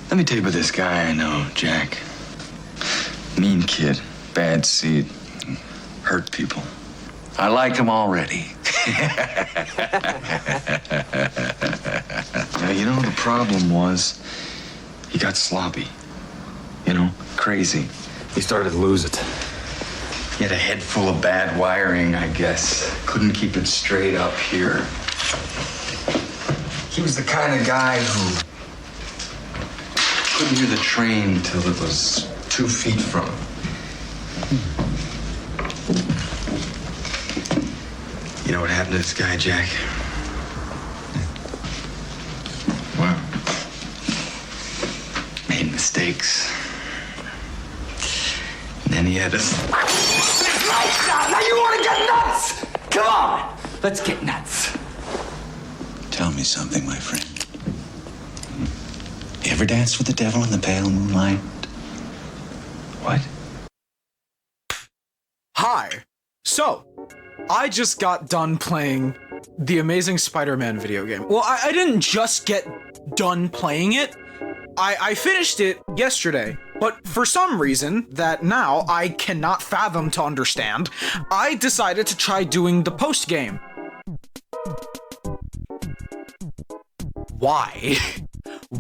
Let me tell you about this guy I know, Jack. Mean kid, bad seed, hurt people. I like him already. Yeah, you know, the problem was he got sloppy. You know, crazy. He started to lose it. He had a head full of bad wiring, I guess. Couldn't keep it straight up here. He was the kind of guy who couldn't hear the train till it was 2 feet from him. You know what happened to this guy, Jack? Well, made mistakes. And then he had us. Now you want to get nuts? Come on, let's get nuts. Tell me something, my friend. You ever danced with the devil in the pale moonlight? What? Hi. So, I just got done playing the Amazing Spider-Man video game. Well, I didn't just get done playing it. I finished it yesterday, but for some reason that now I cannot fathom to understand, I decided to try doing the post-game. Why?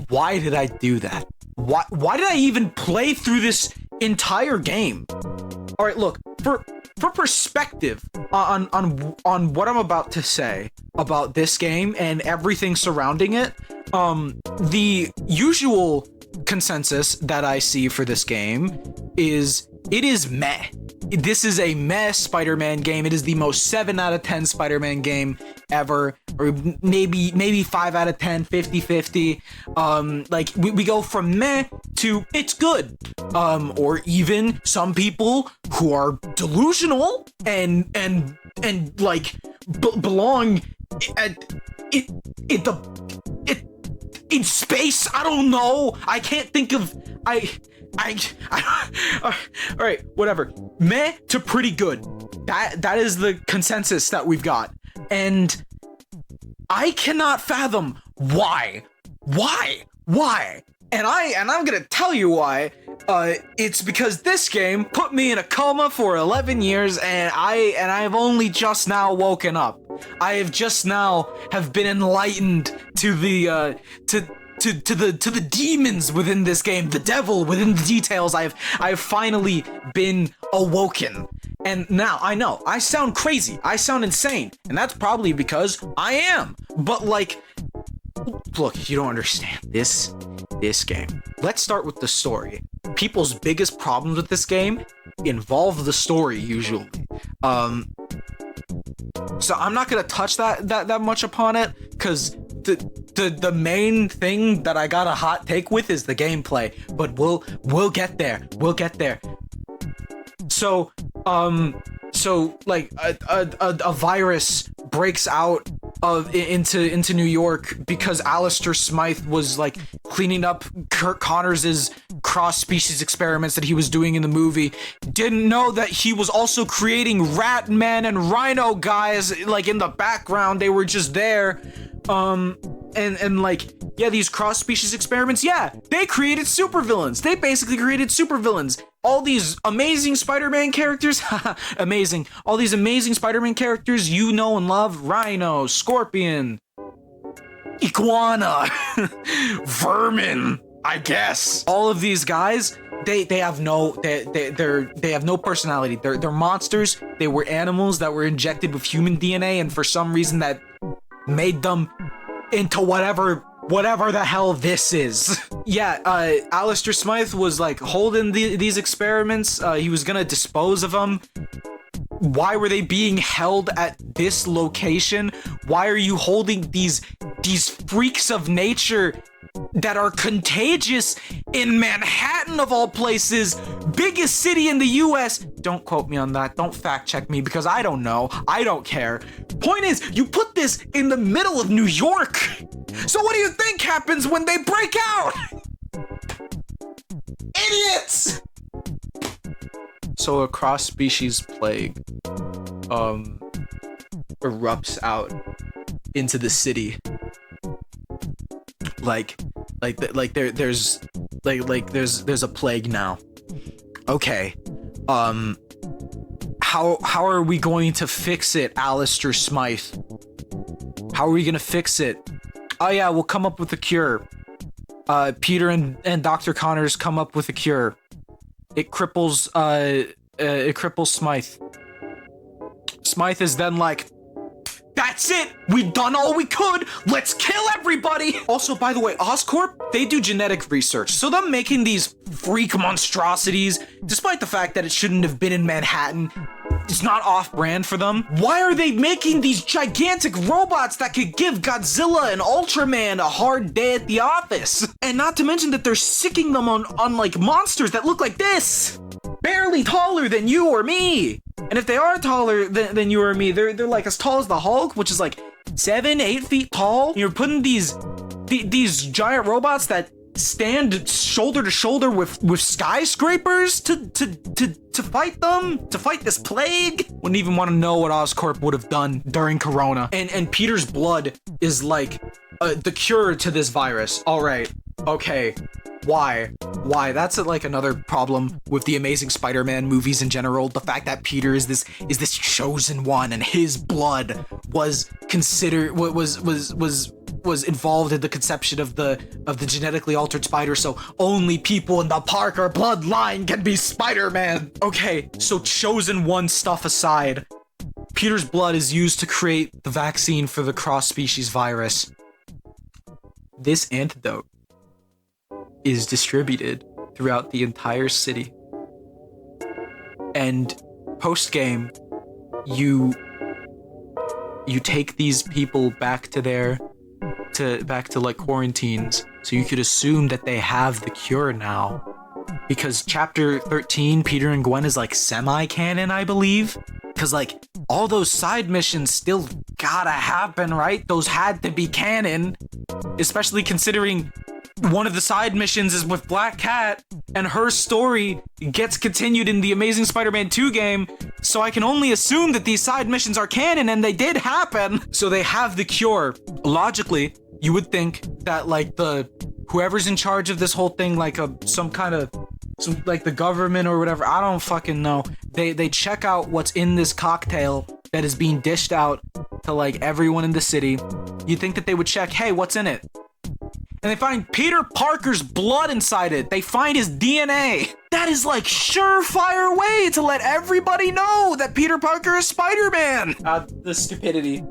Why did I do that? Why did I even play through this entire game? All right, look, for perspective on what I'm about to say about this game and everything surrounding it, the usual consensus that I see for this game is it is meh. This is a meh Spider-Man game. It is the most 7 out of 10 Spider-Man game ever, or maybe 5 out of 10, 50-50. Like we go from meh to it's good. Or even some people who are delusional and like belong in space. I don't know. I can't think of all right, whatever. Meh to pretty good. That is the consensus that we've got. And I cannot fathom why. And I'm gonna tell you why. It's because this game put me in a coma for 11 years, and I've only just now woken up. I have just now have been enlightened to the to the demons within this game, the devil within the details. I've finally been awoken. And now I know I sound crazy, I sound insane, and that's probably because I am. But like, look, you don't understand this game. Let's start with the story. People's biggest problems with this game involve the story usually. So I'm not gonna touch that much upon it, because the main thing that I got a hot take with is the gameplay. But we'll get there. We'll get there. So like a virus breaks out into New York because Alistair Smythe was like cleaning up Kurt Connors's cross-species experiments that he was doing in the movie. Didn't know that he was also creating Rat Man and Rhino guys like in the background. They were just there. And like, yeah, these cross-species experiments, yeah, they created supervillains. They basically created supervillains. All these amazing Spider-Man characters, amazing. All these amazing Spider-Man characters you know and love: Rhino, Scorpion, Iguana, Vermin, I guess. All of these guys, they have no personality. They're monsters. They were animals that were injected with human DNA, and for some reason that made them into whatever the hell this is. Yeah, Alistair Smythe was like holding these experiments. He was gonna dispose of them. Why were they being held at this location? Why are you holding these freaks of nature that are contagious in Manhattan, of all places, biggest city in the US? Don't quote me on that. Don't fact check me, because I don't know. I don't care. Point is, you put this in the middle of New York. So what do you think happens when they break out? Idiots! So a cross-species plague erupts out into the city. Like there's Like there's a plague now. Okay. How are we going to fix it, Alistair Smythe? How are we gonna fix it? Oh yeah, we'll come up with a cure. Peter and Dr. Connors come up with a cure. It cripples Smythe. Smythe is then like, that's it! We've done all we could! Let's kill everybody! Also, by the way, Oscorp, they do genetic research, so them making these freak monstrosities, despite the fact that it shouldn't have been in Manhattan, it's not off-brand for them. Why are they making these gigantic robots that could give Godzilla and Ultraman a hard day at the office? And not to mention that they're sicking them on like monsters that look like this! Barely taller than you or me! And if they are taller than you or me, they're like as tall as the Hulk, which is like 7-8 feet tall. You're putting these giant robots that stand shoulder to shoulder with skyscrapers to fight them, to fight this plague. Wouldn't even want to know what Oscorp would have done during Corona. And Peter's blood is like the cure to this virus. All right, okay. Why? That's like another problem with the Amazing Spider-Man movies in general. The fact that Peter is this chosen one, and his blood was considered was involved in the conception of the genetically altered spider. So only people in the Parker bloodline can be Spider-Man. Okay, so chosen one stuff aside, Peter's blood is used to create the vaccine for the cross-species virus. This antidote is distributed throughout the entire city. And post-game, you take these people back to like quarantines, so you could assume that they have the cure now. Because chapter 13, Peter and Gwen is like semi-canon, I believe. Because like all those side missions still gotta happen, right? Those had to be canon, especially considering one of the side missions is with Black Cat, and her story gets continued in the Amazing Spider-Man 2 game, so I can only assume that these side missions are canon, and they did happen. So they have the cure. Logically, you would think that like whoever's in charge of this whole thing, like some like the government or whatever, I don't fucking know. They check out what's in this cocktail that is being dished out to like everyone in the city. You'd think that they would check, hey, what's in it? And they find Peter Parker's blood inside it. They find his DNA. That is like surefire way to let everybody know that Peter Parker is Spider-Man. The stupidity.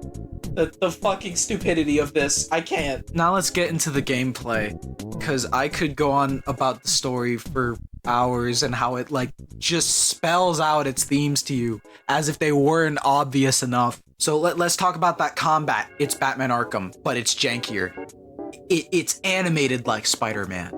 The fucking stupidity of this. I can't. Now let's get into the gameplay, because I could go on about the story for hours and how it like just spells out its themes to you as if they weren't obvious enough. So let's talk about that combat. It's Batman Arkham, but it's jankier. It's animated like Spider-Man.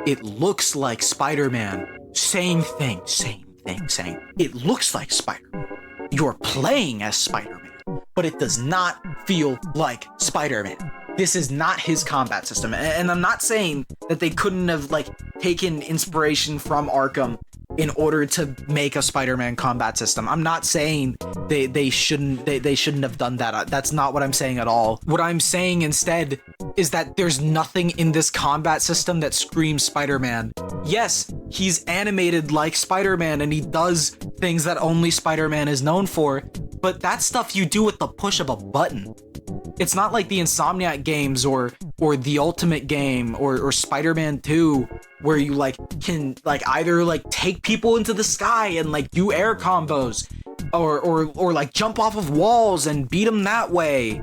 It looks like Spider-Man. Same thing. It looks like Spider-Man. You're playing as Spider-Man, but it does not feel like Spider-Man. This is not his combat system. And I'm not saying that they couldn't have like taken inspiration from Arkham in order to make a Spider-Man combat system. I'm not saying they shouldn't have done that. That's not what I'm saying at all. What I'm saying instead is that there's nothing in this combat system that screams Spider-Man. Yes, he's animated like Spider-Man and he does things that only Spider-Man is known for, but that's stuff you do with the push of a button. It's not like the Insomniac games or the Ultimate game or Spider-Man 2 where you like can like either like take people into the sky and like do air combos or like jump off of walls and beat them that way.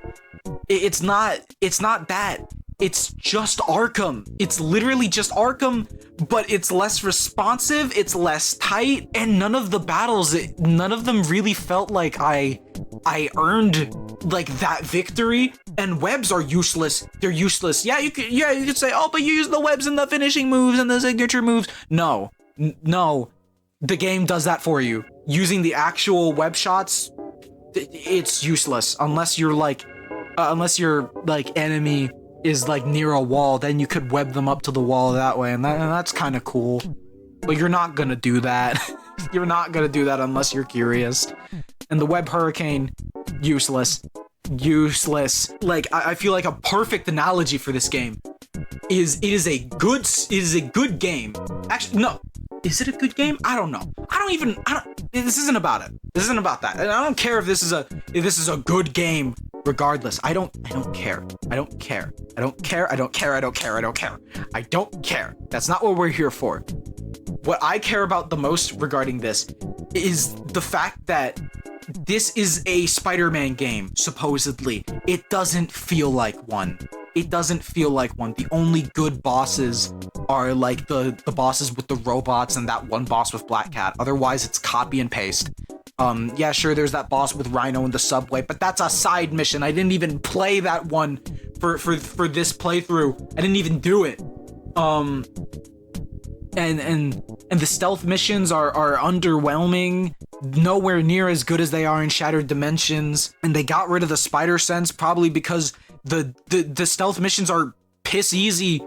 It's not that. It's just Arkham. It's literally just Arkham, but it's less responsive, it's less tight, and none of the battles, none of them really felt like I earned like that victory. And webs are useless. They're useless. Yeah, you could say, oh, but you use the webs in the finishing moves and the signature moves. No, the game does that for you. Using the actual web shots, it's useless unless your enemy is like near a wall. Then you could web them up to the wall that way, and that's kind of cool. But you're not gonna do that. You're not gonna do that unless you're curious. And the web hurricane, useless. Like I feel like a perfect analogy for this game it is a good game. Actually, no. Is it a good game? I don't know. This isn't about it. This isn't about that. And I don't care if this is a good game regardless. I don't care. I don't care. I don't care. I don't care. I don't care. I don't care. I don't care. That's not what we're here for. What I care about the most regarding this is the fact that this is a Spider-Man game, supposedly. It doesn't feel like one. It doesn't feel like one. The only good bosses are like the bosses with the robots and that one boss with Black Cat. Otherwise, it's copy and paste. Yeah, sure, there's that boss with Rhino in the subway, but that's a side mission. I didn't even play that one for this playthrough. I didn't even do it. And the stealth missions are underwhelming, nowhere near as good as they are in Shattered Dimensions, and they got rid of the spider sense probably because the stealth missions are piss easy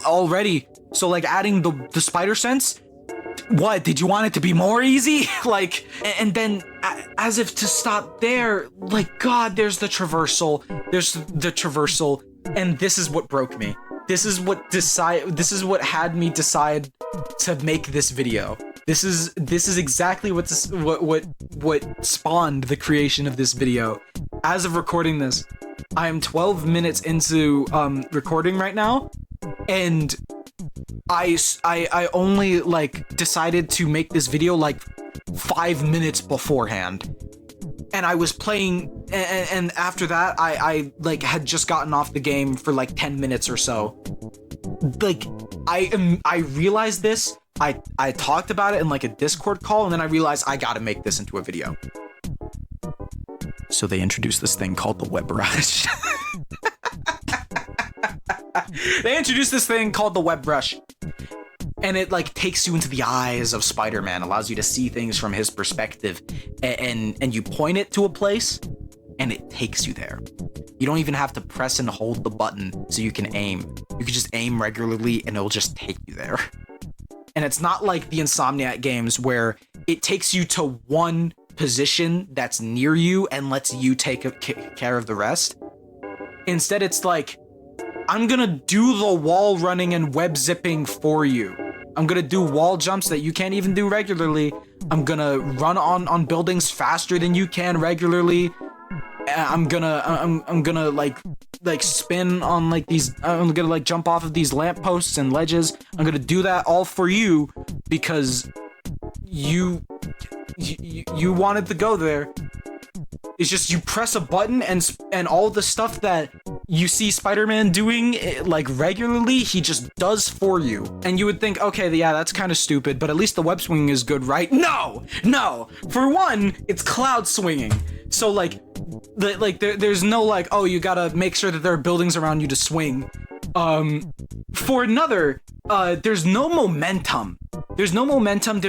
already. So like adding the spider sense, what, did you want it to be more easy? Like, and then as if to stop there, like, God, there's the traversal, and this is what broke me. This is what had me decide to make this video. This is exactly what spawned the creation of this video. As of recording this, I am 12 minutes into recording right now, and I only like decided to make this video like 5 minutes beforehand. And I was playing, and after that, I like had just gotten off the game for like 10 minutes or so. Like, I realized this. I talked about it in like a Discord call, and then I realized I gotta make this into a video. So they introduced this thing called the Web Rush. They introduced this thing called the Web Rush. And it like takes you into the eyes of Spider-Man, allows you to see things from his perspective, and you point it to a place, and it takes you there. You don't even have to press and hold the button so you can aim. You can just aim regularly, and it'll just take you there. And it's not like the Insomniac games where it takes you to one position that's near you and lets you take care of the rest. Instead, it's like, I'm gonna do the wall running and web zipping for you. I'm gonna do wall jumps that you can't even do regularly. I'm gonna run on buildings faster than you can regularly. I'm gonna like spin on like these. I'm gonna like jump off of these lampposts and ledges. I'm gonna do that all for you because you wanted to go there. It's just you press a button and all the stuff that you see Spider-Man doing like regularly, he just does for you. And you would think, okay, yeah, that's kind of stupid, but at least the web swinging is good, right? No. For one, it's cloud swinging. So like there's no like, oh, you gotta make sure that there are buildings around you to swing. For another, there's no momentum. There's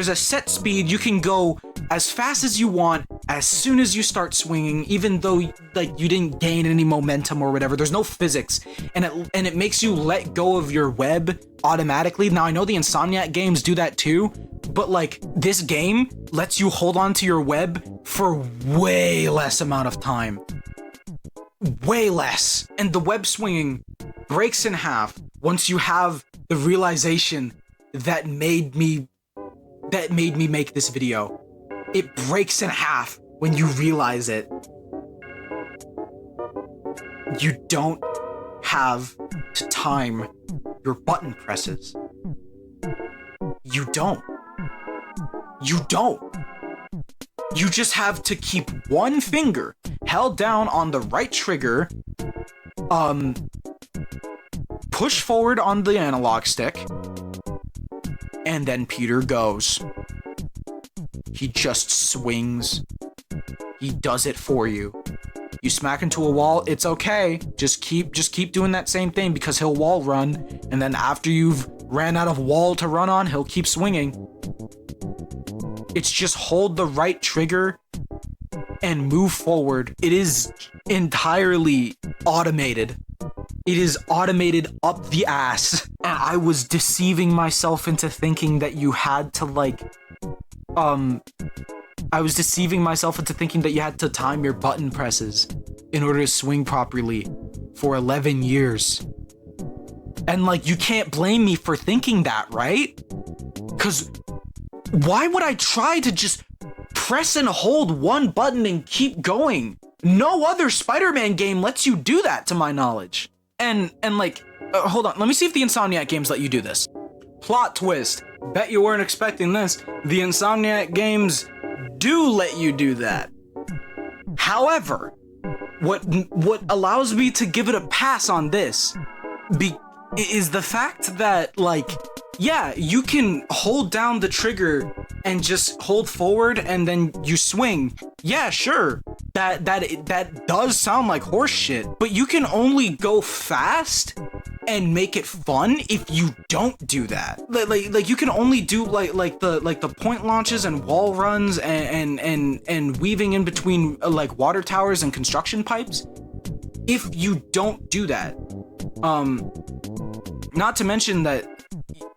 a set speed. You can go as fast as you want as soon as you start swinging, even though like you didn't gain any momentum or whatever. There's no physics, and it makes you let go of your web automatically. Now I know the Insomniac games do that too, but like this game lets you hold on to your web for way less amount of time. Way less. And the web swinging breaks in half once you have the realization that made me make this video. It breaks in half when you realize it. You don't have to time your button presses. You don't. You just have to keep one finger held down on the right trigger, push forward on the analog stick, and then Peter goes. He just swings. He does it for you. You smack into a wall, it's okay. Just keep doing that same thing because he'll wall run, and then after you've ran out of wall to run on, he'll keep swinging. It's just hold the right trigger and move forward. It is entirely automated. It is automated up the ass. And I was deceiving myself into thinking that you had to like I was deceiving myself into thinking that you had to time your button presses in order to swing properly for 11 years. And like, you can't blame me for thinking that, right? Because why would I try to just press and hold one button and keep going? No other Spider-Man game lets you do that, to my knowledge. And like, hold on, let me see if the Insomniac games let you do this. Plot twist. Bet you weren't expecting this. The Insomniac games do let you do that. However, what allows me to give it a pass on this is the fact that, like, yeah, you can hold down the trigger and just hold forward and then you swing. Yeah, sure. That does sound like horse shit, but you can only go fast and make it fun if you don't do that. Like you can only do like the point launches and wall runs and weaving in between like water towers and construction pipes if you don't do that. Not to mention that,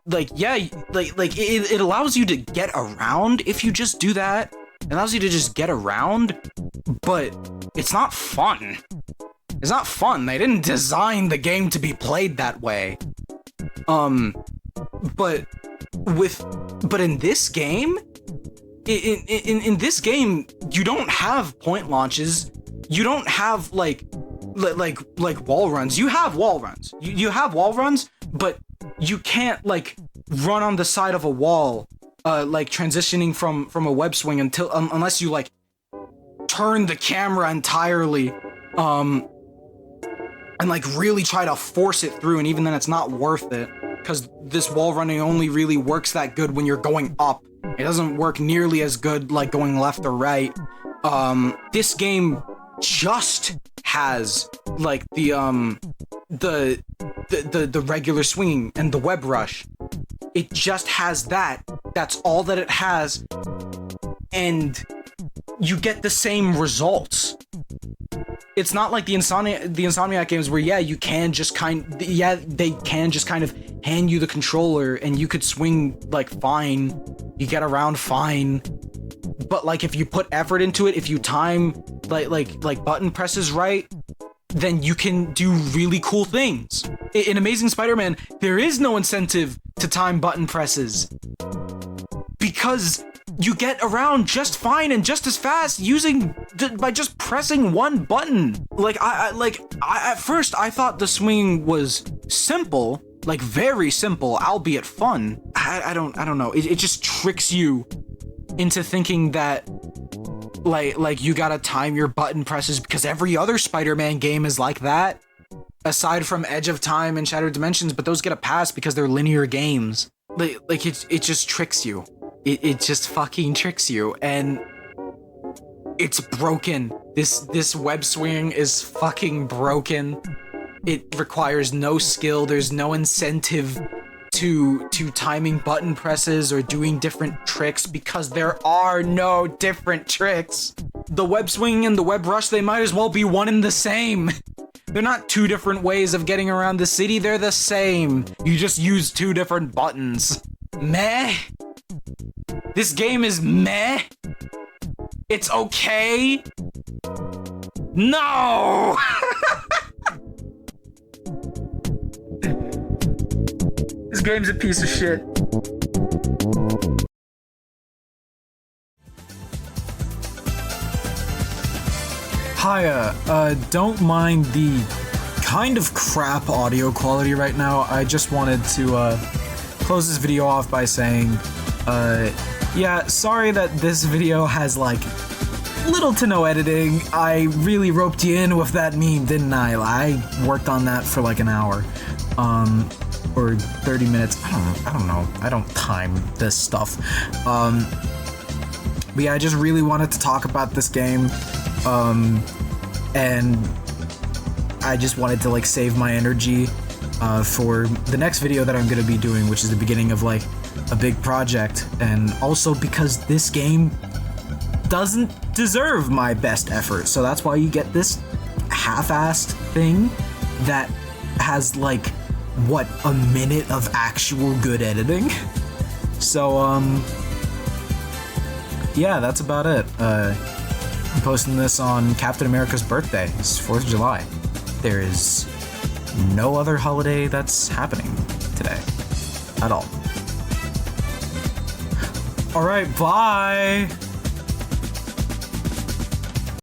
like, yeah, like it allows you to get around if you just do that. It allows you to just get around, but it's not fun. It's not fun. They didn't design the game to be played that way. But in this game, in this game, you don't have point launches. You don't have like wall runs. You have wall runs. You have wall runs, but you can't like run on the side of a wall, like transitioning from a web swing unless you like turn the camera entirely, and like really try to force it through, and even then it's not worth it, because this wall running only really works that good when you're going up. It doesn't work nearly as good like going left or right. This game just has like the regular swinging and the web rush. It just has that. That's all that it has, and you get the same results. It's not like the Insomniac games where they can just kind of hand you the controller and you could swing like fine, you get around fine. But like if you put effort into it, if you time like button presses right, then you can do really cool things. In Amazing Spider-Man, there is no incentive to time button presses because you get around just fine and just as fast by just pressing one button. At first I thought the swing was simple, like very simple, albeit fun. I don't know. It just tricks you into thinking that like you gotta time your button presses, because every other Spider-Man game is like that, aside from Edge of Time and Shattered Dimensions, but those get a pass because they're linear games. Like it just tricks you. It just fucking tricks you, and it's broken. This web swing is fucking broken. It requires no skill. There's no incentive to timing button presses or doing different tricks, because there are no different tricks. The web swing and the web rush, they might as well be one and the same. They're not two different ways of getting around the city, they're the same. You just use two different buttons. Meh? This game is meh? It's okay? No! This game's a piece of shit. Hiya, don't mind the kind of crap audio quality right now. I just wanted to close this video off by saying, yeah, sorry that this video has like little to no editing. I really roped you in with that meme, didn't I? I worked on that for like an hour, or 30 minutes. I don't know. I don't time this stuff. But yeah, I just really wanted to talk about this game, and I just wanted to like save my energy for the next video that I'm gonna be doing, which is the beginning of like a big project, and also because this game doesn't deserve my best effort, so that's why you get this half-assed thing that has like what, a minute of actual good editing. So yeah, that's about it. I'm posting this on Captain America's birthday. It's 4th of July. There is no other holiday that's happening. at all. All right, bye.